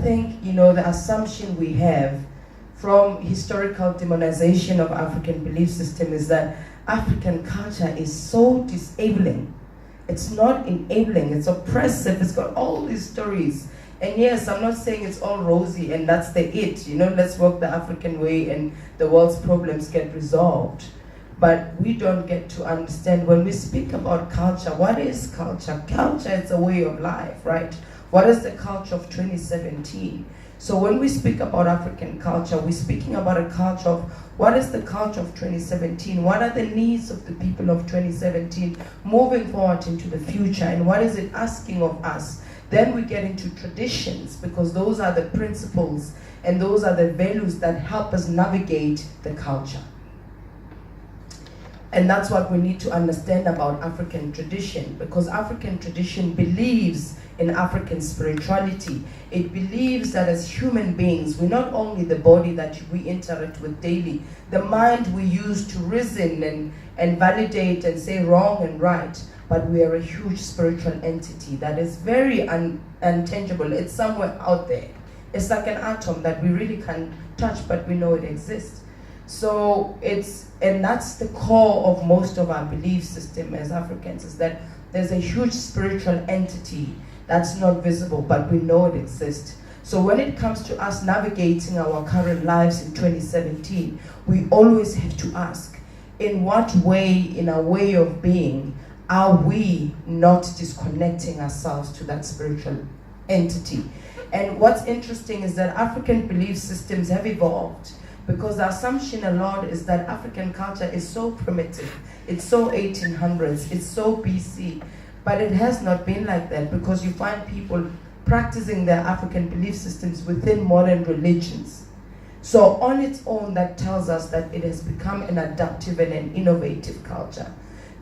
I think, the assumption we have from historical demonization of African belief system is that African culture is so disabling. It's not enabling, it's oppressive, it's got all these stories. And yes, I'm not saying it's all rosy and that's the it. Let's work the African way and the world's problems get resolved. But we don't get to understand when we speak about culture, what is culture? Culture is a way of life, right? What is the culture of 2017? So when we speak about African culture, we're speaking about a culture of what is the culture of 2017? What are the needs of the people of 2017 moving forward into the future? And what is it asking of us? Then we get into traditions, because those are the principles and those are the values that help us navigate the culture. And that's what we need to understand about African tradition, because African tradition believes in African spirituality. It believes that as human beings, we're not only the body that we interact with daily, the mind we use to reason and validate and say wrong and right, but we are a huge spiritual entity that is very untangible. It's somewhere out there. It's like an atom that we really can't touch, but we know it exists. So and that's the core of most of our belief system as Africans, is that there's a huge spiritual entity that's not visible, but we know it exists. So when it comes to us navigating our current lives in 2017, we always have to ask, in what way, in our way of being, are we not disconnecting ourselves to that spiritual entity? And what's interesting is that African belief systems have evolved, because the assumption a lot is that African culture is so primitive, it's so 1800s, it's so BC, but it has not been like that, because you find people practicing their African belief systems within modern religions. So on its own, that tells us that it has become an adaptive and an innovative culture.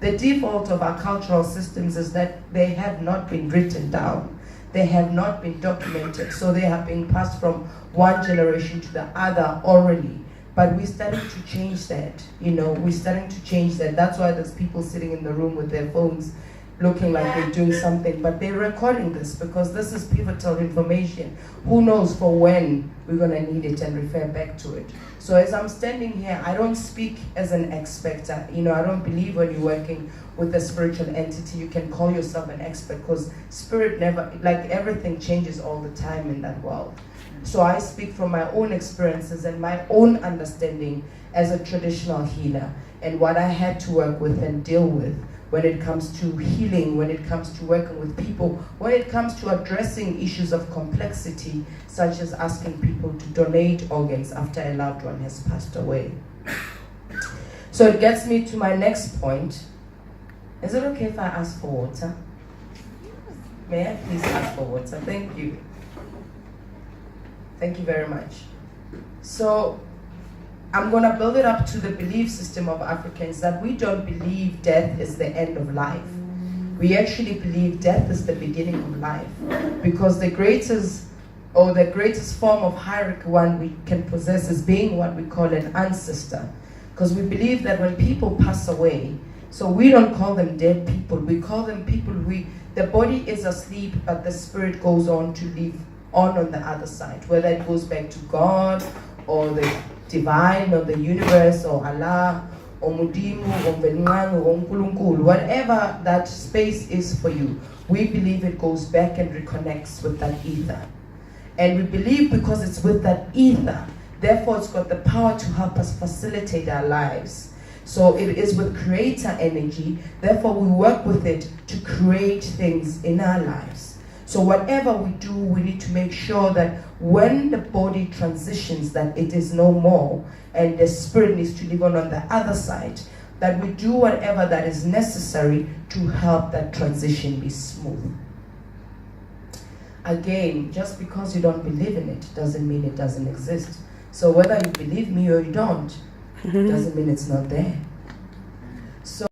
The default of our cultural systems is that they have not been written down. They have not been documented, so they have been passed from one generation to the other orally. But we're starting to change that, we're starting to change that. That's why there's people sitting in the room with their phones looking like they're doing something, but they're recording this because this is pivotal information. Who knows for when we're gonna need it and refer back to it. So as I'm standing here, I don't speak as an expert. I don't believe when you're working with a spiritual entity, you can call yourself an expert, because spirit never, like everything changes all the time in that world. So I speak from my own experiences and my own understanding as a traditional healer, and what I had to work with and deal with when it comes to healing, when it comes to working with people, when it comes to addressing issues of complexity, such as asking people to donate organs after a loved one has passed away. So it gets me to my next point. Is it okay if I ask for water? May I please ask for water? Thank you. Thank you very much. So I'm going to build it up to the belief system of Africans that we don't believe death is the end of life. We actually believe death is the beginning of life, because the greatest form of hierarchy one we can possess is being what we call an ancestor. Because we believe that when people pass away, so we don't call them dead people, we call them people the body is asleep, but the spirit goes on to live on the other side, whether it goes back to God or the divine or the universe or Allah or Mudimu or Velngang or Nkulunkulu, whatever that space is for you, we believe it goes back and reconnects with that ether. And we believe because it's with that ether, therefore it's got the power to help us facilitate our lives. So it is with creator energy, therefore we work with it to create things in our lives. So whatever we do, we need to make sure that when the body transitions, that it is no more, and the spirit needs to live on the other side, that we do whatever that is necessary to help that transition be smooth. Again, just because you don't believe in it doesn't mean it doesn't exist. So whether you believe me or you don't, doesn't mean it's not there.